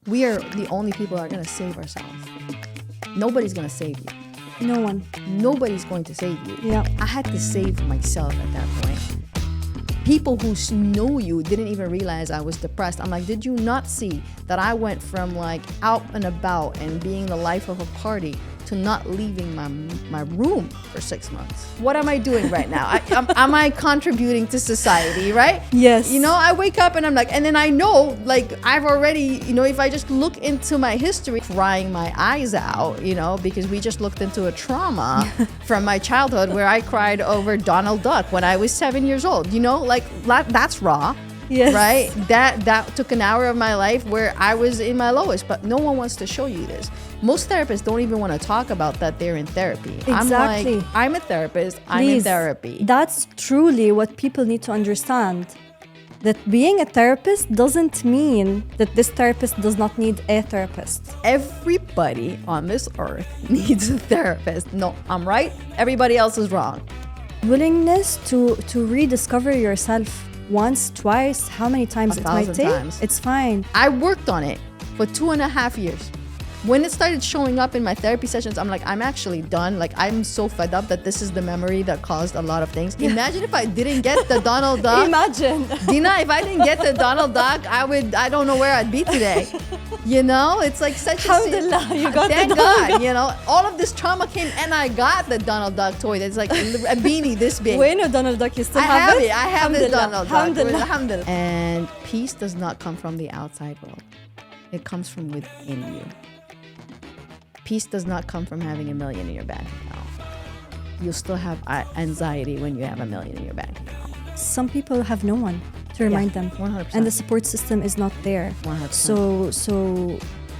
We are the only people that are going to save ourselves. Nobody's going to save you. No one. Nobody's going to save you. Yeah. I had to save myself at that point. People who know you didn't even realize I was depressed. I'm like, did you not see that I went from like out and about and being the life of a party to not leaving my room for 6 months? What am I doing right now? Am I contributing to society, right? Yes. You know, I wake up and I'm like, and then I know, like, I've already, you know, if I just look into my history, crying my eyes out, you know, because we just looked into a trauma from my childhood where I cried over Donald Duck when I was 7 years old, you know, like that's raw. Yes. Right? That took an hour of my life where I was in my lowest, but no one wants to show you this. Most therapists don't even want to talk about that they're in therapy. Exactly. I'm like, I'm a therapist, I'm in therapy. That's truly what people need to understand. That being a therapist doesn't mean that this therapist does not need a therapist. Everybody on this earth needs a therapist. No, I'm right. Everybody else is wrong. Willingness to rediscover yourself once, twice, how many times it might 1,000 take, times. it's fine. I worked on it for 2.5 years. When it started showing up in my therapy sessions, I'm like, I'm actually done. Like, I'm so fed up that this is the memory that caused a lot of things. Imagine if I didn't get the Donald Duck. Imagine. Dina, if I didn't get the Donald Duck, I don't know where I'd be today. You know, it's like such Alhamdulillah, you got thank the Donald God, Duck. you know, all of this trauma came and I got the Donald Duck toy. That's like a beanie this big. Bueno, Donald Duck, you still I have have it? it. I have the Donald Duck. Alhamdulillah. Alhamdulillah. And peace does not come from the outside world. It comes from within you. Peace does not come from having $1 million in your bank account. You'll still have anxiety when you have $1 million in your bank account. Some people have no one to remind them. 100%. And the support system is not there. 100%. So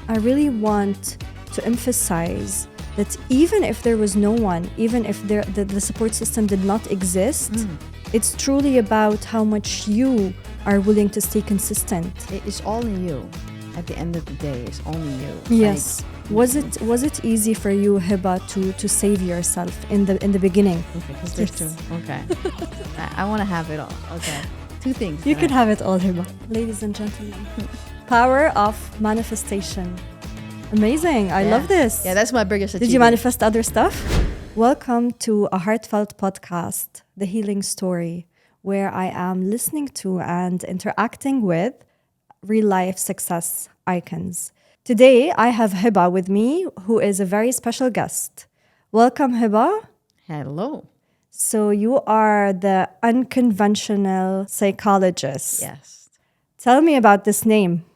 I really want to emphasize that even if there was no one, even if the support system did not exist, it's truly about how much you are willing to stay consistent. It's all in you. At the end of the day, it's only you. Yes. Was it easy for you, Hiba, to save yourself in the beginning? Okay, because there's two. Okay. I want to have it all. Okay. Two things. You can have it all, Hiba. Ladies and gentlemen, power of manifestation. Amazing. I love this. Yeah, that's my biggest achievement. Did you manifest other stuff? Welcome to a heartfelt podcast, The Healing Story, where I am listening to and interacting with real-life success icons. Today, I have Hiba with me, who is a very special guest. Welcome, Hiba. Hello. So you are the unconventional psychologist. Yes. Tell me about this name.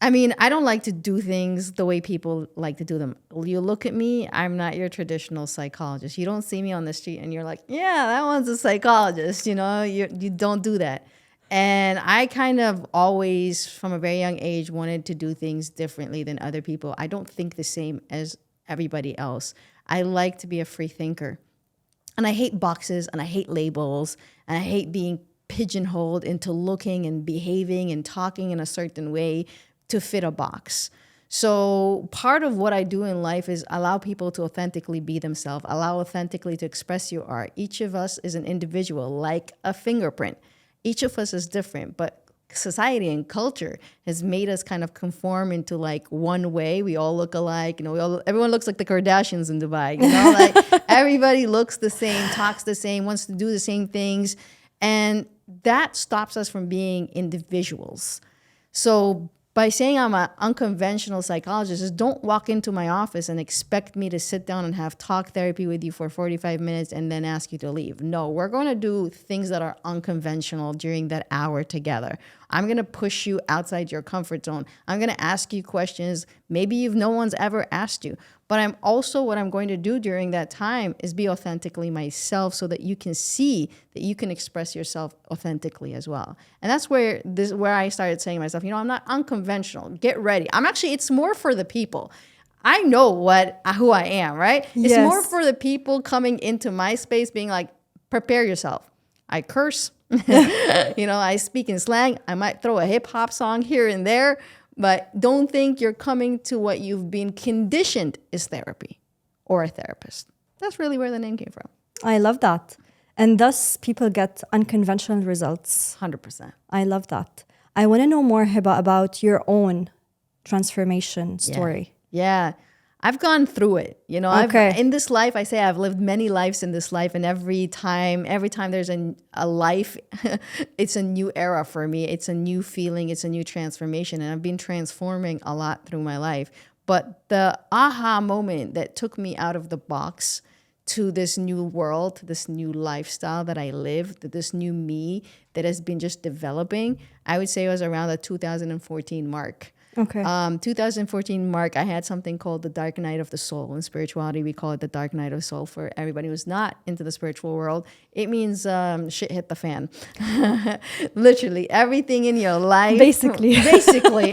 I mean, I don't like to do things the way people like to do them. You look at me, I'm not your traditional psychologist. You don't see me on the street and you're like, yeah, that one's a psychologist. You know, you don't do that. And I kind of always, from a very young age, wanted to do things differently than other people. I don't think the same as everybody else. I like to be a free thinker. And I hate boxes and I hate labels and I hate being pigeonholed into looking and behaving and talking in a certain way to fit a box. So part of what I do in life is allow people to authentically be themselves, allow authentically to express your art. Each of us is an individual, like a fingerprint. Each of us is different, but society and culture has made us kind of conform into like one way. We all look alike. You know, everyone looks like the Kardashians in Dubai. You know, like everybody looks the same, talks the same, wants to do the same things, and that stops us from being individuals. So by saying I'm an unconventional psychologist, is don't walk into my office and expect me to sit down and have talk therapy with you for 45 minutes and then ask you to leave. No, we're going to do things that are unconventional during that hour together. I'm going to push you outside your comfort zone. I'm going to ask you questions maybe no one's ever asked you. But what I'm going to do during that time is be authentically myself so that you can see that you can express yourself authentically as well. And that's where I started saying to myself, you know, I'm not unconventional. Get ready. It's more for the people. I know who I am, right? Yes. It's more for the people coming into my space being like, prepare yourself. I curse. You know, I speak in slang. I might throw a hip hop song here and there. But don't think you're coming to what you've been conditioned is therapy or a therapist. That's really where the name came from. I love that. And thus, people get unconventional results. 100%. I love that. I want to know more, Hiba, about your own transformation story? Yeah. I've gone through it. You know, Okay. in this life, I say I've lived many lives in this life. And every time there's a life, it's a new era for me. It's a new feeling. It's a new transformation. And I've been transforming a lot through my life. But the aha moment that took me out of the box to this new world, this new lifestyle that I live, this new me that has been just developing, I would say it was around the 2014 mark. Okay. 2014 mark, I had something called the dark night of the soul. In spirituality, we call it the dark night of the soul. For everybody who's not into the spiritual world, it means shit hit the fan. Literally, everything in your life, Basically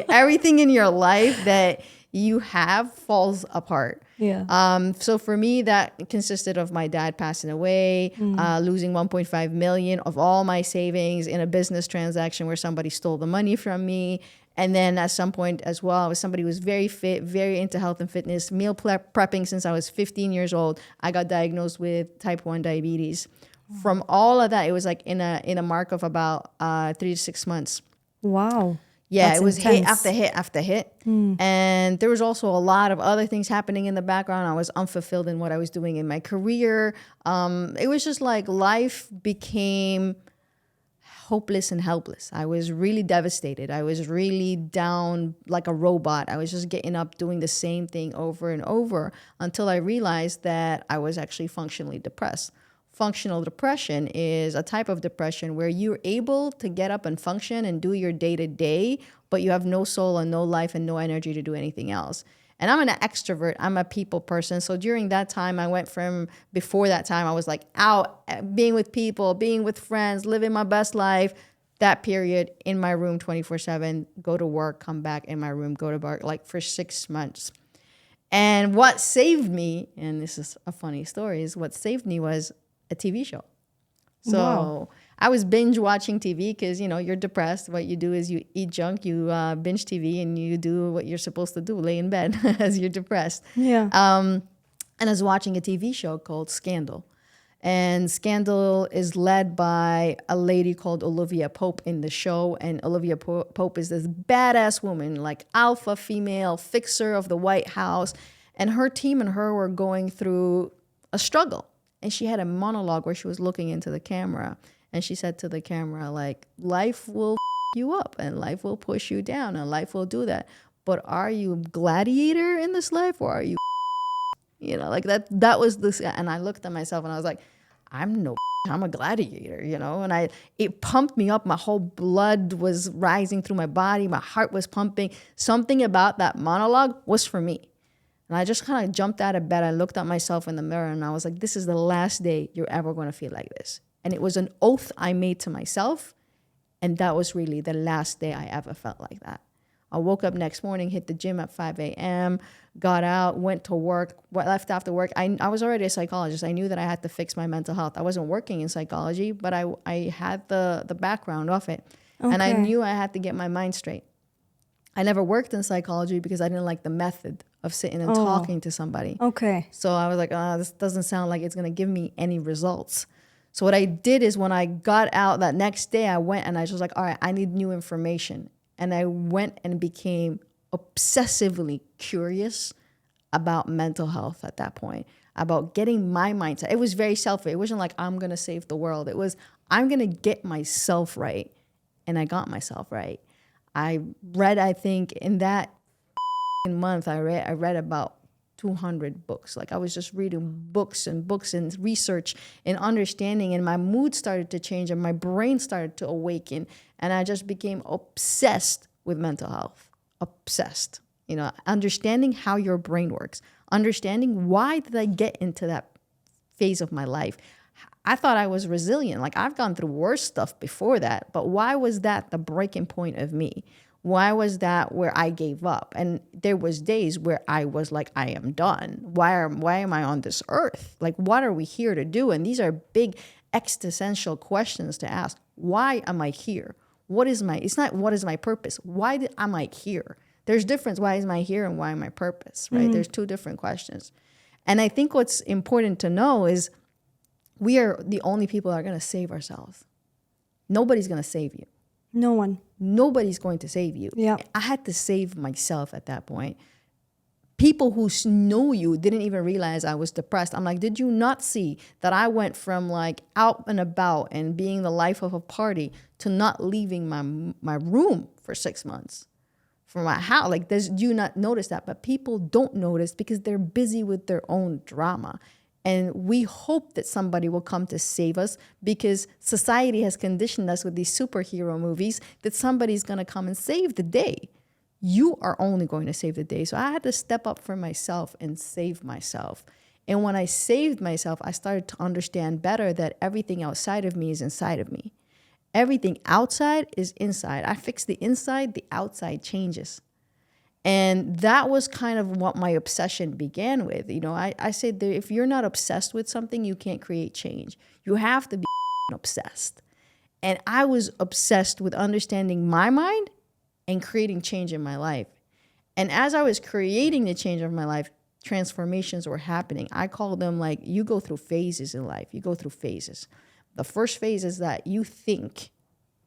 everything in your life that you have falls apart. Yeah. So for me, that consisted of my dad passing away, losing 1.5 million of all my savings in a business transaction where somebody stole the money from me. And then at some point as well, I was somebody who was very fit, very into health and fitness, meal prepping since I was 15 years old. I got diagnosed with type 1 diabetes. From all of that, it was like in a mark of about 3 to 6 months. Wow. Yeah, That's it was intense. hit after hit after hit. And there was also a lot of other things happening in the background. I was unfulfilled in what I was doing in my career. It was just like life became hopeless and helpless. I was really devastated. I was really down like a robot. I was just getting up doing the same thing over and over until I realized that I was actually functionally depressed. Functional depression is a type of depression where you're able to get up and function and do your day-to-day, but you have no soul and no life and no energy to do anything else. And I'm an extrovert. I'm a people person. So during that time, I went from, before that time, I was like out, being with people, being with friends, living my best life. That period in my room 24/7, go to work, come back in my room, go to work, like for 6 months. And what saved me, and this is a funny story, is what saved me was a TV show. So Wow. I was binge watching TV because, you know, you're depressed. What you do is you eat junk, you binge TV, and you do what you're supposed to do, lay in bed as you're depressed. Yeah. And I was watching a TV show called Scandal. And Scandal is led by a lady called Olivia Pope in the show. And Olivia Pope is this badass woman, like alpha female, fixer of the White House. And her team and her were going through a struggle. And she had a monologue where she was looking into the camera. And she said to the camera, like, life will you up and life will push you down and life will do that. But are you a gladiator in this life or are you, you know, like that was this. And I looked at myself and I was like, I'm a gladiator, you know, and it pumped me up. My whole blood was rising through my body. My heart was pumping. Something about that monologue was for me. And I just kind of jumped out of bed. I looked at myself in the mirror and I was like, this is the last day you're ever going to feel like this. And it was an oath I made to myself. And that was really the last day I ever felt like that. I woke up next morning, hit the gym at 5 a.m., got out, went to work, left after work. I was already a psychologist. I knew that I had to fix my mental health. I wasn't working in psychology, but I had the background of it. Okay. And I knew I had to get my mind straight. I never worked in psychology because I didn't like the method of sitting and talking to somebody. Okay. So I was like, this doesn't sound like it's going to give me any results. So what I did is when I got out that next day, I went and I was like, all right, I need new information. And I went and became obsessively curious about mental health at that point, about getting my mindset. It was very selfish. It wasn't like I'm going to save the world. It was, I'm going to get myself right. And I got myself right. I read, I think in that month, I read about 200 books. Like I was just reading books and research and understanding, and my mood started to change and my brain started to awaken, and I just became obsessed with mental health. Obsessed. You know, understanding how your brain works, understanding why did I get into that phase of my life. I thought I was resilient. Like I've gone through worse stuff before that, but why was that the breaking point of me? Why was that where I gave up? And there was days where I was like, I am done. Why am I on this earth? Like, what are we here to do? And these are big existential questions to ask. Why am I here? It's not what is my purpose? Why am I here? There's difference. Why am I here and why am I purpose, right? Mm-hmm. There's two different questions. And I think what's important to know is we are the only people that are going to save ourselves. Nobody's going to save you. No one. Nobody's going to save you. Yeah. I had to save myself at that point. People who know you didn't even realize I was depressed. I'm like, did you not see that I went from like out and about and being the life of a party to not leaving my room for 6 months from my house? Like, do you not notice that? But people don't notice because they're busy with their own drama. And we hope that somebody will come to save us because society has conditioned us with these superhero movies that somebody's going to come and save the day. You are only going to save the day. So I had to step up for myself and save myself. And when I saved myself, I started to understand better that everything outside of me is inside of me. Everything outside is inside. I fix the inside, the outside changes. And that was kind of what my obsession began with. You know, I said that if you're not obsessed with something, you can't create change. You have to be obsessed. And I was obsessed with understanding my mind and creating change in my life. And as I was creating the change of my life, transformations were happening. I call them like, you go through phases in life. You go through phases. The first phase is that you think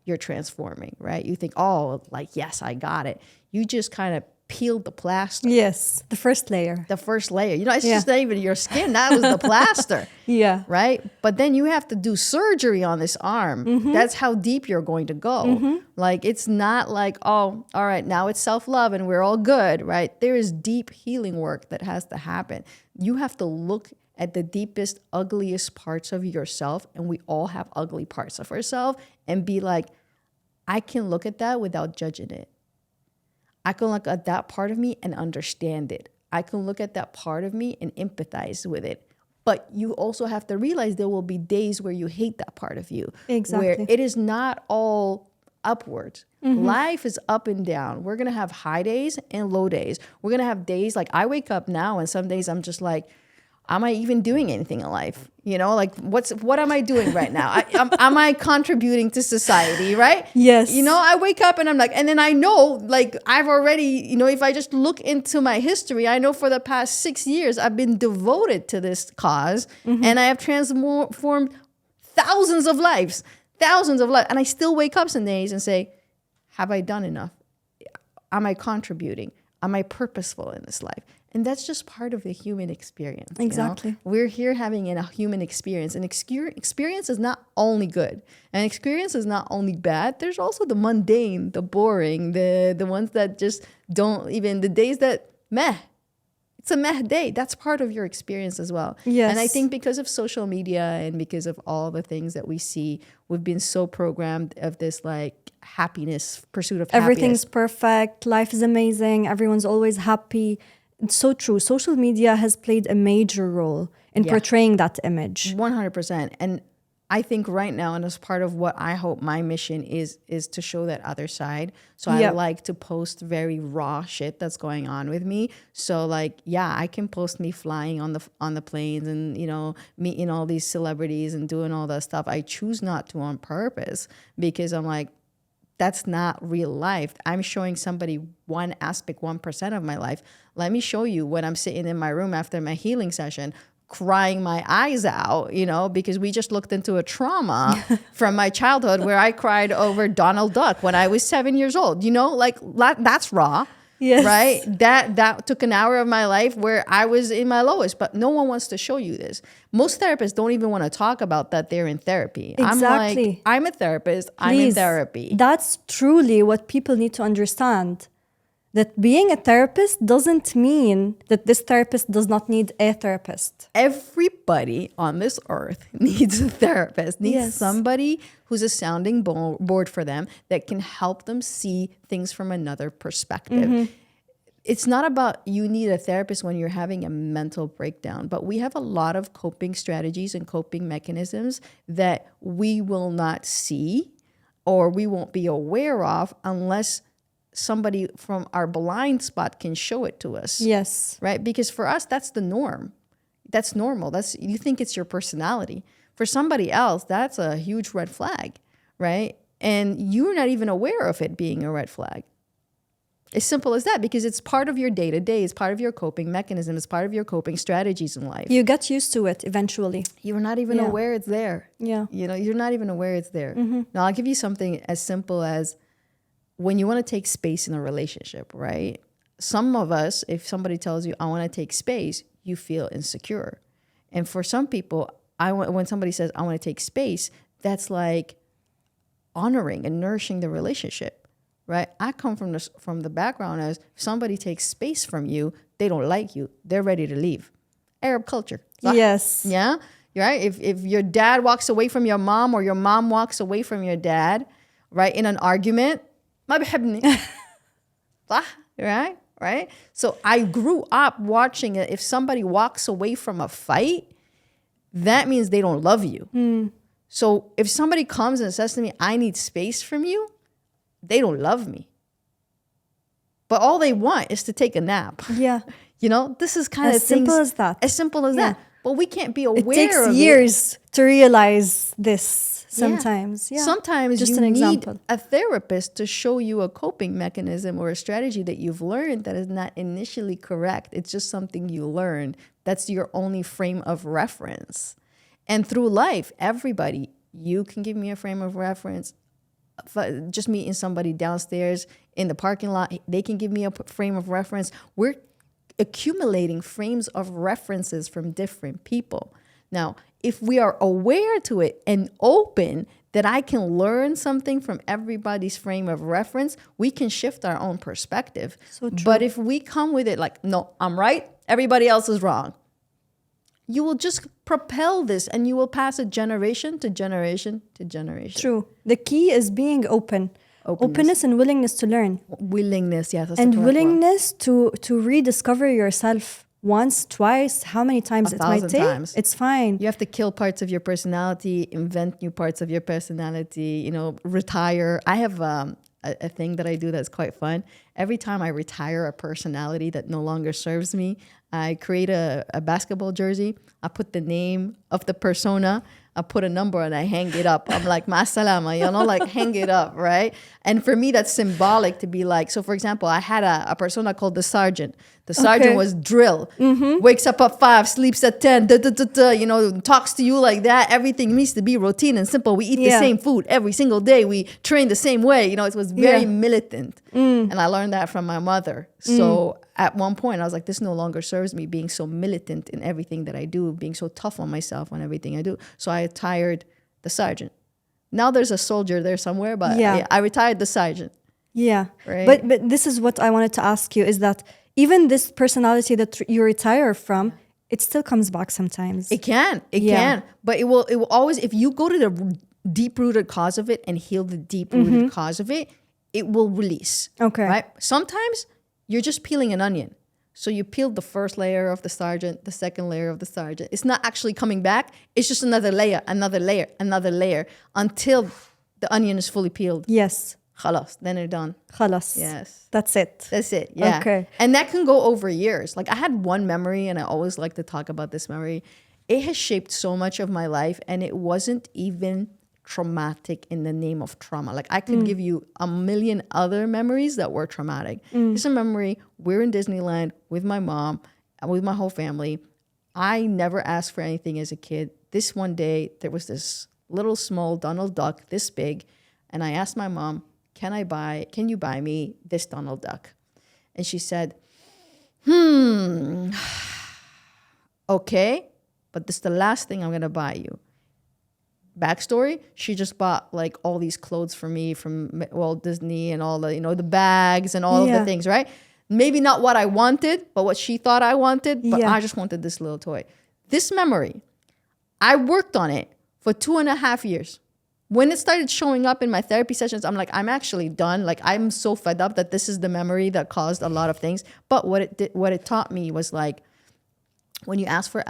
you're transforming, right? You think, oh, like, yes, I got it. You just kind of peeled the plaster. Yes, the first layer. The first layer. You know, it's just not even your skin. That was the plaster. Yeah. Right? But then you have to do surgery on this arm. That's how deep you're going to go. Like, it's not like, oh, all right, now it's self-love and we're all good, right? There is deep healing work that has to happen. You have to look at the deepest, ugliest parts of yourself, and we all have ugly parts of ourselves, and be like, I can look at that without judging it. I can look at that part of me and understand it. I can look at that part of me and empathize with it. But you also have to realize there will be days where you hate that part of you. Exactly. Where it is not all upwards. Life is up and down. We're going to have high days and low days. We're going to have days like I wake up now and some days I'm just like, am I even doing anything in life? You know, like what am I doing right now? Am I contributing to society, right? Yes. You know, I wake up and I'm like, and then I know, like, I've already, you know, if I just look into my history, I know for the past 6 years, I've been devoted to this cause and I have transformed thousands of lives. And I still wake up some days and say, have I done enough? Am I contributing? Am I purposeful in this life? And that's just part of the human experience. Exactly. You know? We're here having a human experience. And experience is not only good. And experience is not only bad. There's also the mundane, the boring, the ones that just don't even, the days that meh. It's a meh day. That's part of your experience as well. Yes. And I think because of social media and because of all the things that we see, we've been so programmed of this like happiness, pursuit of Everything's happiness. perfect. Life is amazing. Everyone's always happy. It's so true. Social media has played a major role in portraying that image. 100%. And I think right now, and as part of what I hope my mission is to show that other side. So I like to post very raw shit that's going on with me. So like, yeah, I can post me flying on the planes and, you know, meeting all these celebrities and doing all that stuff. I choose not to on purpose because I'm like, that's not real life. I'm showing somebody one aspect, 1% of my life. Let me show you when I'm sitting in my room after my healing session, crying my eyes out, you know, because we just looked into a trauma from my childhood where I cried over Donald Duck when I was 7 years old, you know, like that's raw. Yes. Right? That took an hour of my life where I was in my lowest, but no one wants to show you this. Most therapists don't even want to talk about that they're in therapy. Exactly. I'm like, I'm a therapist. I'm in therapy. That's truly what people need to understand. That being a therapist doesn't mean that this therapist does not need a therapist. Everybody on this earth needs a therapist, needs somebody who's a sounding board for them that can help them see things from another perspective. It's not about you need a therapist when you're having a mental breakdown, but we have a lot of coping strategies and coping mechanisms that we will not see or we won't be aware of unless somebody from our blind spot can show it to us. Yes. Right? Because for us, that's the norm. That's normal. You think it's your personality. For somebody else, that's a huge red flag, right? And you're not even aware of it being a red flag. As simple as that, because it's part of your day-to-day. It's part of your coping mechanism. It's part of your coping strategies in life. You get used to it eventually. You're not even aware it's there. Yeah. You know, you're not even aware it's there. Now, I'll give you something as simple as when you want to take space in a relationship, right? Some of us, if somebody tells you, I want to take space, you feel insecure. And for some people, when somebody says, I want to take space, that's like honoring and nourishing the relationship, right? I come from the background as if somebody takes space from you, they don't like you, they're ready to leave. Arab culture. Yes. Yeah, right? If your dad walks away from your mom or your mom walks away from your dad, right, in an argument, ما بحبني. صح? Right? So I grew up watching it. If somebody walks away from a fight, that means they don't love you. So if somebody comes and says to me, I need space from you, they don't love me. But all they want is to take a nap. Yeah. You know, this is kind of As simple as that. As simple as that. But we can't be aware of it. It takes years to realize this sometimes. Yeah. Sometimes just you an need example. a therapist to show you a coping mechanism or a strategy that you've learned that is not initially correct. It's just something you learned. That's your only frame of reference. And through life, everybody, you can give me a frame of reference. Just meeting somebody downstairs in the parking lot, they can give me a frame of reference. We're accumulating frames of references from different people. Now, if we are aware to it and open that I can learn something from everybody's frame of reference, we can shift our own perspective. So true. But if we come with it like, no, I'm right, everybody else is wrong, you will just propel this and you will pass it generation to generation to generation. True. The key is being open. Openness and willingness to learn. Willingness, yes. That's And the correct willingness to rediscover yourself once, twice, how many times it might 1,000 take. times. It's fine. You have to kill parts of your personality, invent new parts of your personality, you know, retire. I have a thing that I do that's quite fun. Every time I retire a personality that no longer serves me, I create a basketball jersey. I put the name of the persona. I put a number and I hang it up. I'm like, ma salama, you know, like hang it up, right? And for me, that's symbolic to be like, so for example, I had a persona called the sergeant. The sergeant was drill, wakes up at 5, sleeps at 10, you know, talks to you like that. Everything needs to be routine and simple. We eat the same food every single day. We train the same way. You know, it was very militant. And I learned that from my mother. So at one point, I was like, this no longer serves me, being so militant in everything that I do, being so tough on myself on everything I do. So I retired the sergeant. Now there's a soldier there somewhere, but I retired the sergeant. Yeah. Right? But this is what I wanted to ask you, is that even this personality that you retire from, it still comes back sometimes. It can. But it will always, if you go to the deep-rooted cause of it and heal the deep-rooted cause of it, it will release. Okay. Right? Sometimes you're just peeling an onion. So you peeled the first layer of the sergeant, the second layer of the sergeant. It's not actually coming back. It's just another layer, another layer, another layer until the onion is fully peeled. Yes. Khalas, then you're done. Khalas. Yes. That's it. That's it. Yeah. Okay. And that can go over years. Like I had one memory and I always like to talk about this memory. It has shaped so much of my life and it wasn't even traumatic in the name of trauma. Like I could give you a million other memories that were traumatic. It's a memory. We're in Disneyland with my mom, with my whole family. I never asked for anything as a kid. This one day, there was this little small Donald Duck, this big. And I asked my mom, can you buy me this Donald Duck? And she said, okay, but this is the last thing I'm going to buy you. Backstory, she just bought like all these clothes for me from Walt Disney and all the, you know, the bags and all of the things, right? Maybe not what I wanted, but what she thought I wanted, but I just wanted this little toy. This memory, I worked on it for 2.5 years. When it started showing up in my therapy sessions, I'm like, I'm actually done. Like, I'm so fed up that this is the memory that caused a lot of things. But what it taught me was like, when you ask for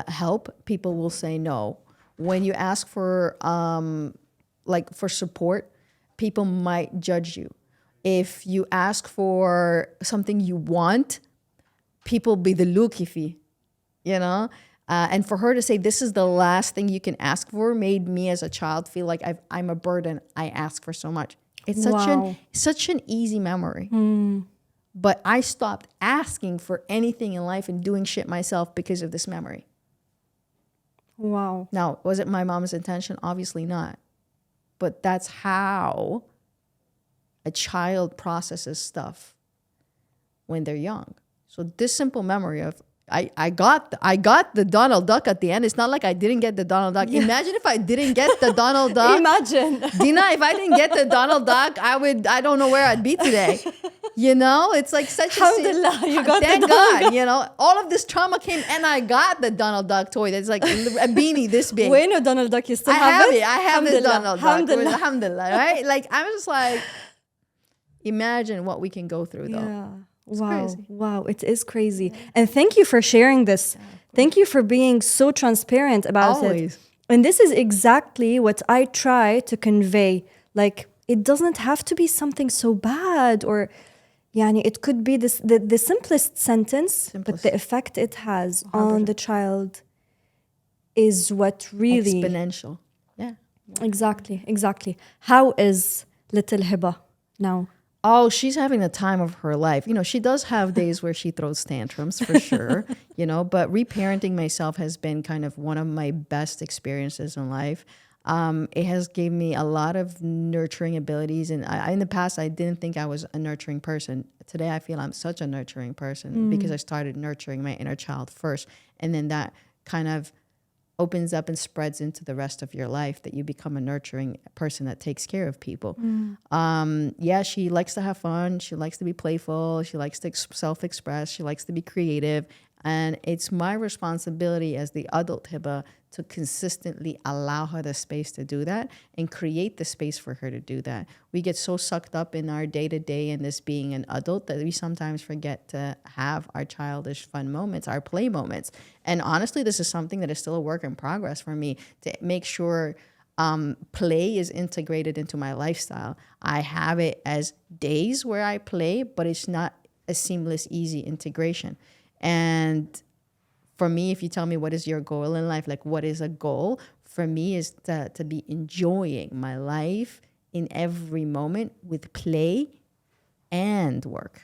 help, people will say no. When you ask for for support, people might judge you. If you ask for something you want, people be the lukifi, you know? And for her to say, this is the last thing you can ask for, made me as a child feel like I'm a burden. I ask for so much. It's such an easy memory. But I stopped asking for anything in life and doing shit myself because of this memory. Wow. Now, was it my mom's intention? Obviously not. But that's how a child processes stuff when they're young. So this simple memory of I got the Donald Duck at the end. It's not like I didn't get the Donald Duck. Yeah. Imagine if I didn't get the Donald Duck. Imagine. Dina, if I didn't get the Donald Duck, I don't know where I'd be today. You know, it's like such Alhamdulillah, you got thank the Donald God, you know, all of this trauma came and I got the Donald Duck toy that's like a beanie this big. Wait, no, Donald Duck, you still have it? I have the Donald Duck. Alhamdulillah. Alhamdulillah, right? Like, I'm just like, imagine what we can go through though. Yeah. It's wow. crazy. Wow. It is crazy. And thank you for sharing this. Thank you for being so transparent about Always. it. And this is exactly what I try to convey. Like, it doesn't have to be something so bad, or yani, it could be this the simplest sentence, but the effect it has on the child is what really... Exponential. Yeah. Exactly. How is little Hiba now? Oh, she's having the time of her life. You know, she does have days where she throws tantrums for sure, you know, but reparenting myself has been kind of one of my best experiences in life. It has given me a lot of nurturing abilities. And in the past, I didn't think I was a nurturing person. Today, I feel I'm such a nurturing person because I started nurturing my inner child first. And then that kind of opens up and spreads into the rest of your life, that you become a nurturing person that takes care of people. Yeah, she likes to have fun. She likes to be playful. She likes to self-express. She likes to be creative. And it's my responsibility as the adult Hiba to consistently allow her the space to do that and create the space for her to do that. We get so sucked up in our day-to-day and this being an adult that we sometimes forget to have our childish fun moments, our play moments. And honestly, this is something that is still a work in progress for me, to make sure play is integrated into my lifestyle. I have it as days where I play, but it's not a seamless, easy integration. And for me, if you tell me what is your goal in life, like what is a goal, for me is to be enjoying my life in every moment with play and work.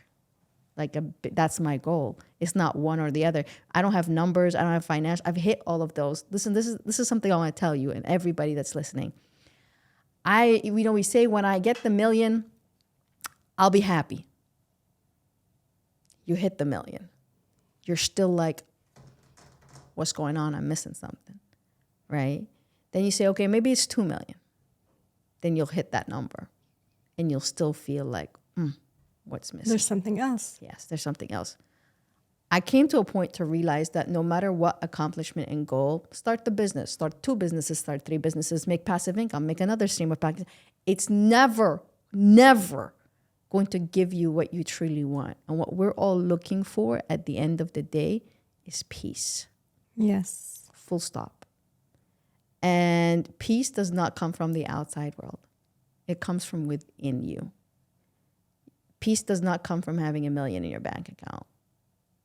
Like that's my goal. It's not one or the other. I don't have numbers. I don't have finance. I've hit all of those. Listen, this is something I want to tell you and everybody that's listening. We say when I get the million, I'll be happy. You hit the million. You're still like, what's going on? I'm missing something, right? Then you say, okay, maybe it's 2 million. Then you'll hit that number and you'll still feel like, what's missing? There's something else. Yes, there's something else. I came to a point to realize that no matter what accomplishment and goal, start the business, start 2 businesses, start 3 businesses, make passive income, make another stream of passive. It's never going to give you what you truly want. And what we're all looking for at the end of the day is peace. Yes. Full stop. And peace does not come from the outside world. It comes from within you. Peace does not come from having $1 million in your bank account.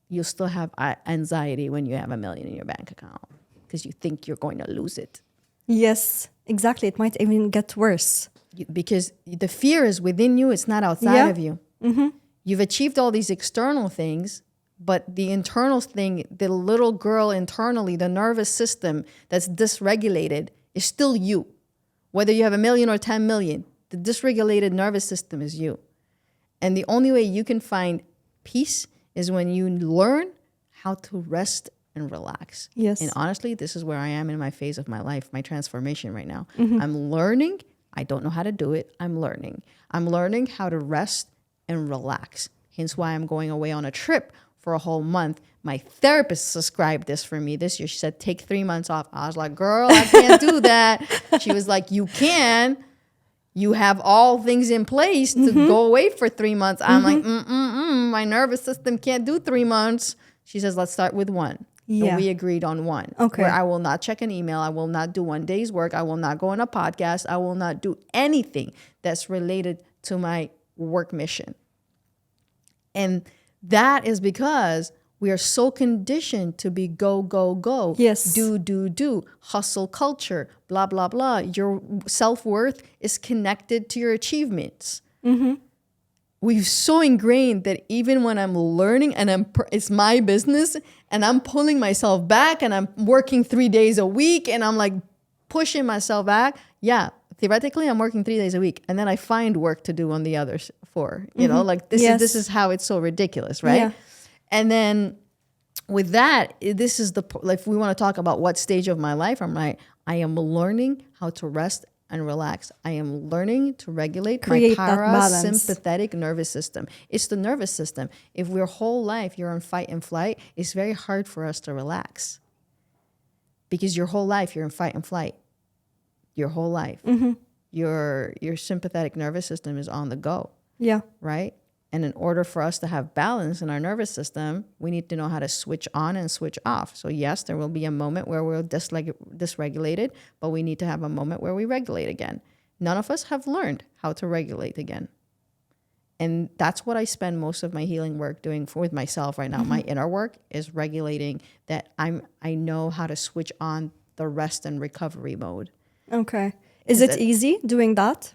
You'll still have anxiety when you have $1 million in your bank account because you think you're going to lose it. Yes, exactly. It might even get worse. Because the fear is within you. It's not outside of you. Mm-hmm. You've achieved all these external things, but the internal thing, the little girl internally, the nervous system that's dysregulated is still you. Whether you have $1 million or 10 million, the dysregulated nervous system is you. And the only way you can find peace is when you learn how to rest and relax. Yes. And honestly, this is where I am in my phase of my life, my transformation right now. Mm-hmm. I'm learning. I don't know how to do it. I'm learning. I'm learning how to rest and relax. Hence why I'm going away on a trip for a whole month. My therapist prescribed this for me this year. She said, take 3 months off. I was like, girl, I can't do that. She was like, you can. You have all things in place to go away for 3 months. I'm like, my nervous system can't do 3 months. She says, let's start with 1. Yeah. And we agreed on 1. Okay. Where I will not check an email. I will not do 1 day's work. I will not go on a podcast. I will not do anything that's related to my work mission. And that is because we are so conditioned to be go, go, go. Yes. Do. Hustle culture, blah, blah, blah. Your self-worth is connected to your achievements. Mm-hmm. We've so ingrained that even when I'm learning and it's my business and I'm pulling myself back and I'm working 3 days a week and I'm like pushing myself back. Yeah, theoretically I'm working 3 days a week, and then I find work to do on the other 4. You know, like this is how it's so ridiculous, right? Yeah. And then with that, this is like, if we want to talk about what stage of my life I'm right, I am learning how to rest and relax. I am learning to regulate Create my that balance. parasympathetic nervous system. It's the nervous system. If your whole life you're on fight and flight, it's very hard for us to relax. Because your whole life you're in fight and flight. Your whole life. Your sympathetic nervous system is on the go. Yeah. Right? And in order for us to have balance in our nervous system, we need to know how to switch on and switch off. So yes, there will be a moment where we're dysregulated, but we need to have a moment where we regulate again. None of us have learned how to regulate again. And that's what I spend most of my healing work doing with myself right now. My inner work is regulating that I know how to switch on the rest and recovery mode. Okay. Is it easy doing that?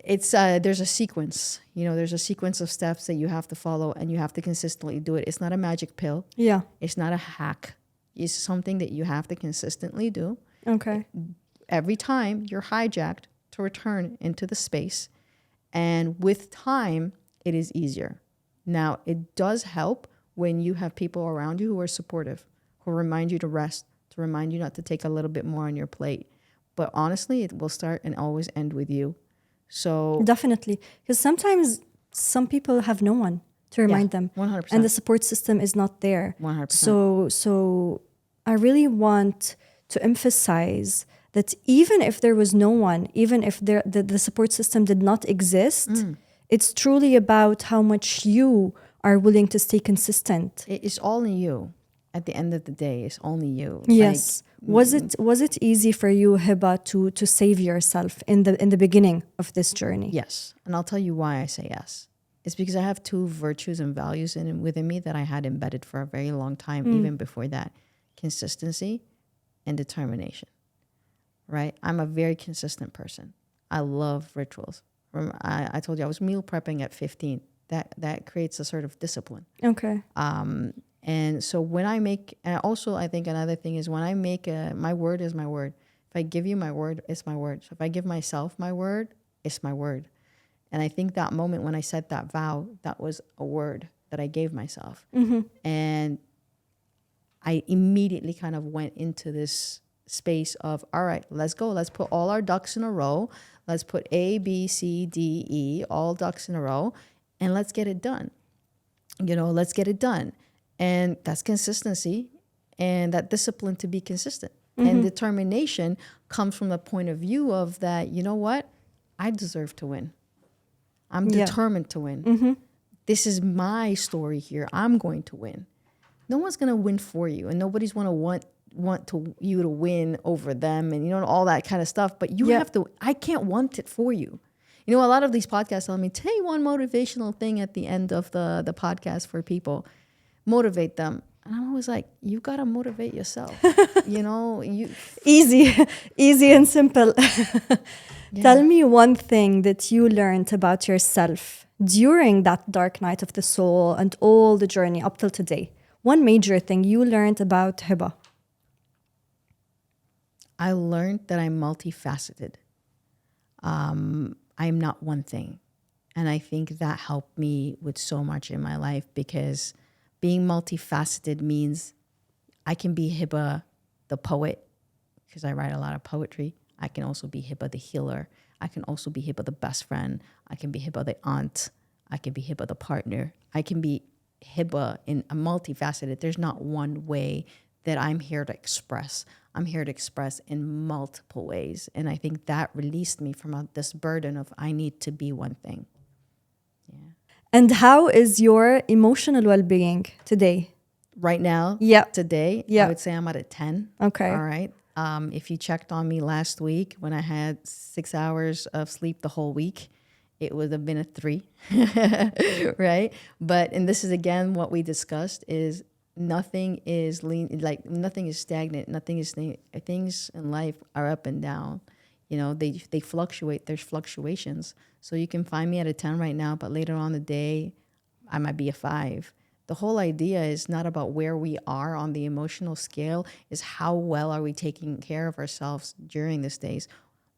It's there's a sequence, there's a sequence of steps that you have to follow, and you have to consistently do it. It's not a magic pill. Yeah. It's not a hack. It's something that you have to consistently do. Okay. Every time you're hijacked to return into the space. And with time, it is easier. Now, it does help when you have people around you who are supportive, who remind you to rest, to remind you not to take a little bit more on your plate. But honestly, it will start and always end with you. So definitely, because sometimes some people have no one to remind them, 100%. and the support system is not there. 100%. So I really want to emphasize that even if there was no one, even if the support system did not exist, it's truly about how much you are willing to stay consistent. It's all in you. At the end of the day, it's only you. Yes. Was it easy for you, Hiba, to save yourself in the beginning of this journey? Yes. And I'll tell you why I say yes. It's because I have 2 virtues and values within me that I had embedded for a very long time, even before that. Consistency and determination. Right? I'm a very consistent person. I love rituals. I told you I was meal prepping at 15. That creates a sort of discipline. Okay. And so when I make, and also I think another thing is when I make my word is my word. If I give you my word, it's my word. So if I give myself my word, it's my word. And I think that moment when I said that vow, that was a word that I gave myself. And I immediately kind of went into this space of, all right, let's go. Let's put all our ducks in a row. Let's put A, B, C, D, E, all ducks in a row, and let's get it done. Let's get it done. And that's consistency and that discipline to be consistent. And determination comes from the point of view of that, you know what? I deserve to win. I'm determined to win. This is my story here. I'm going to win. No one's going to win for you, and nobody's going to want you to win over them and, all that kind of stuff. But you have to, I can't want it for you. A lot of these podcasts tell me, say one motivational thing at the end of the podcast for people. Motivate them. And I'm always like, you got to motivate yourself. Easy and simple. Tell me one thing that you learned about yourself during that dark night of the soul and all the journey up till today. One major thing you learned about Hiba. I learned that I'm multifaceted. I'm not one thing. And I think that helped me with so much in my life, because being multifaceted means I can be Hiba the poet, because I write a lot of poetry. I can also be Hiba the healer. I can also be Hiba the best friend. I can be Hiba the aunt. I can be Hiba the partner. I can be Hiba in a multifaceted. There's not one way that I'm here to express. I'm here to express in multiple ways. And I think that released me from this burden of I need to be one thing. Yeah. And how is your emotional well-being today? Right now? Yeah. Today? Yeah. I would say I'm at a 10. Okay. All right. If you checked on me last week when I had 6 hours of sleep the whole week, it would have been a 3, right? And this is again what we discussed is nothing is nothing is stagnant. Nothing is things in life are up and down. They fluctuate. There's fluctuations. So you can find me at a 10 right now, but later on the day, I might be a 5. The whole idea is not about where we are on the emotional scale, is how well are we taking care of ourselves during these days.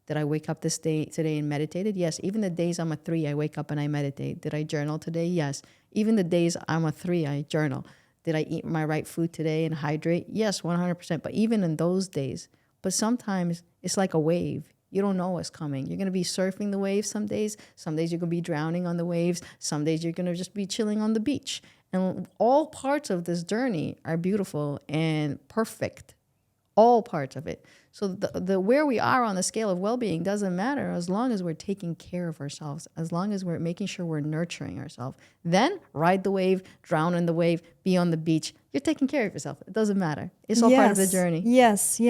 Did I wake up today and meditated? Yes. Even the days I'm a 3, I wake up and I meditate. Did I journal today? Yes. Even the days I'm a 3, I journal. Did I eat my right food today and hydrate? Yes, 100%. But even in those days, but sometimes it's like a wave. You don't know what's coming. You're going to be surfing the waves some days. Some days you're going to be drowning on the waves. Some days you're going to just be chilling on the beach. And all parts of this journey are beautiful and perfect. All parts of it. So the where we are on the scale of well-being doesn't matter as long as we're taking care of ourselves, as long as we're making sure we're nurturing ourselves. Then ride the wave, drown in the wave, be on the beach. You're taking care of yourself. It doesn't matter. It's all part of the journey. Yes.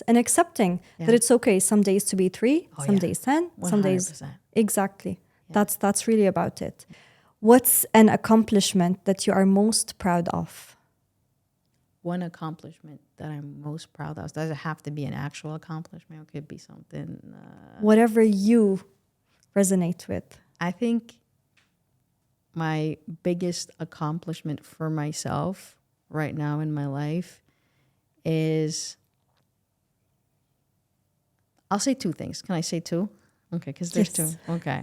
And accepting that it's okay some days to be 3, some days 10, 100%. some days. Exactly. Yeah. That's really about it. What's an accomplishment that you are most proud of? One accomplishment that I'm most proud of. Does it have to be an actual accomplishment? Or it could be something. Whatever you resonate with. I think my biggest accomplishment for myself right now in my life is, I'll say 2 things. Can I say 2? Okay, because there's 2. Okay.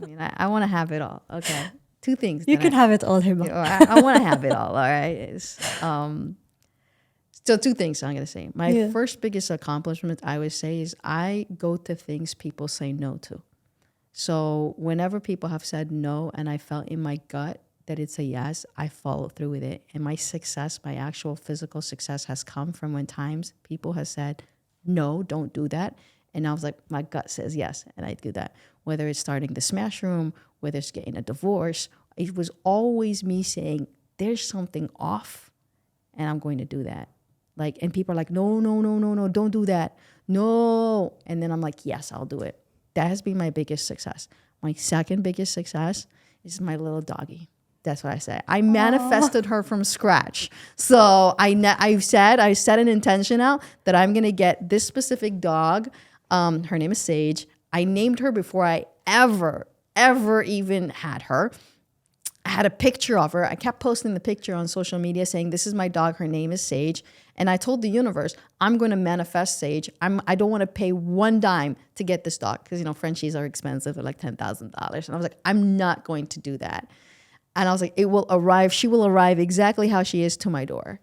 I mean, I want to have it all. Okay. 2 things. You can have it all, Hiba. I want to have it all right? So 2 things I'm going to say. My first biggest accomplishment, I would say, is I go to things people say no to. So whenever people have said no and I felt in my gut that it's a yes, I follow through with it. And my success, my actual physical success has come from when times people have said, no, don't do that. And I was like, my gut says yes, and I do that. Whether it's starting the Smash Room, whether it's getting a divorce, it was always me saying, there's something off, and I'm going to do that. Like, and people are like, no, don't do that. No. And then I'm like, yes, I'll do it. That has been my biggest success. My second biggest success is my little doggy. That's what I say. I manifested her from scratch. So I set an intention out that I'm going to get this specific dog. Her name is Sage. I named her before I ever even had her. I had a picture of her. I kept posting the picture on social media saying, this is my dog. Her name is Sage. And I told the universe, I'm going to manifest Sage. I don't want to pay 1 dime to get this dog because, Frenchies are expensive. They're like $10,000. And I was like, I'm not going to do that. And I was like, it will arrive. She will arrive exactly how she is to my door.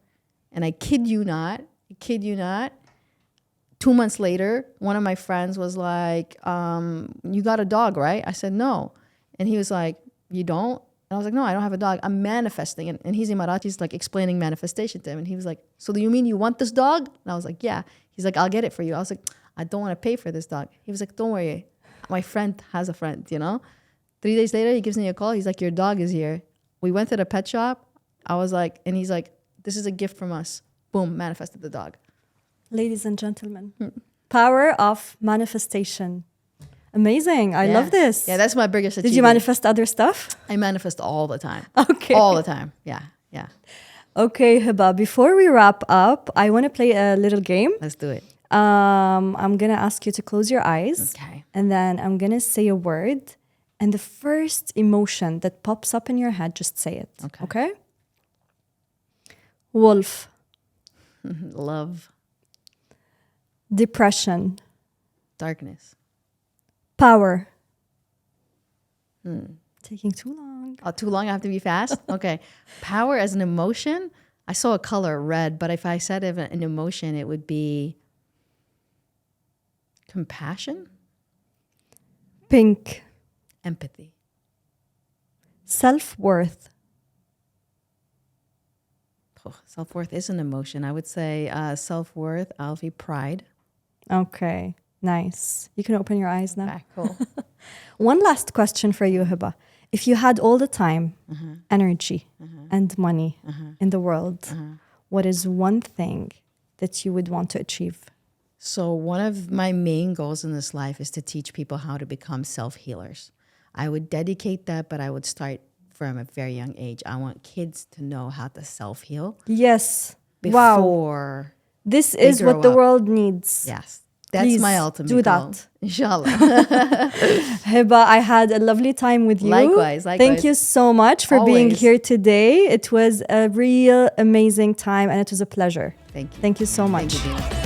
And I kid you not, 2 months later, one of my friends was like, you got a dog, right? I said, no. And he was like, you don't? And I was like, no, I don't have a dog. I'm manifesting it. And he's Emirati. He's like explaining manifestation to him. And he was like, so do you mean you want this dog? And I was like, yeah. He's like, I'll get it for you. I was like, I don't want to pay for this dog. He was like, don't worry. My friend has a friend, 3 days later, he gives me a call. He's like, your dog is here. We went to the pet shop. I was like, and he's like, this is a gift from us. Boom, manifested the dog. Ladies and gentlemen, power of manifestation. Amazing. I love this. Yeah, that's my biggest achievement. Did you manifest other stuff? I manifest all the time. Okay. All the time. Yeah. Okay, Hiba, before we wrap up, I want to play a little game. Let's do it. I'm going to ask you to close your eyes. Okay. And then I'm going to say a word. And the first emotion that pops up in your head, just say it. Okay? Wolf. Love. Depression. Darkness. Power. Taking too long. Oh, too long? I have to be fast? Okay. Power as an emotion? I saw a color, red, but if I said an emotion, it would be compassion? Pink. Empathy. Self-worth. Oh, self-worth is an emotion. I would say self-worth, I'll be pride. Okay, nice. You can open your eyes now. Okay, cool. One last question for you, Hiba. If you had all the time, energy, and money in the world, what is one thing that you would want to achieve? So one of my main goals in this life is to teach people how to become self-healers. I would dedicate that, but I would start from a very young age. I want kids to know how to self-heal. Yes. Before this is what the world needs. Yes. That's Please my ultimate do goal. that. Inshallah. Hiba, I had a lovely time with you. Likewise. Thank you so much for being here today. It was a real amazing time and it was a pleasure. Thank you. Thank you so much. Thank you, Dina.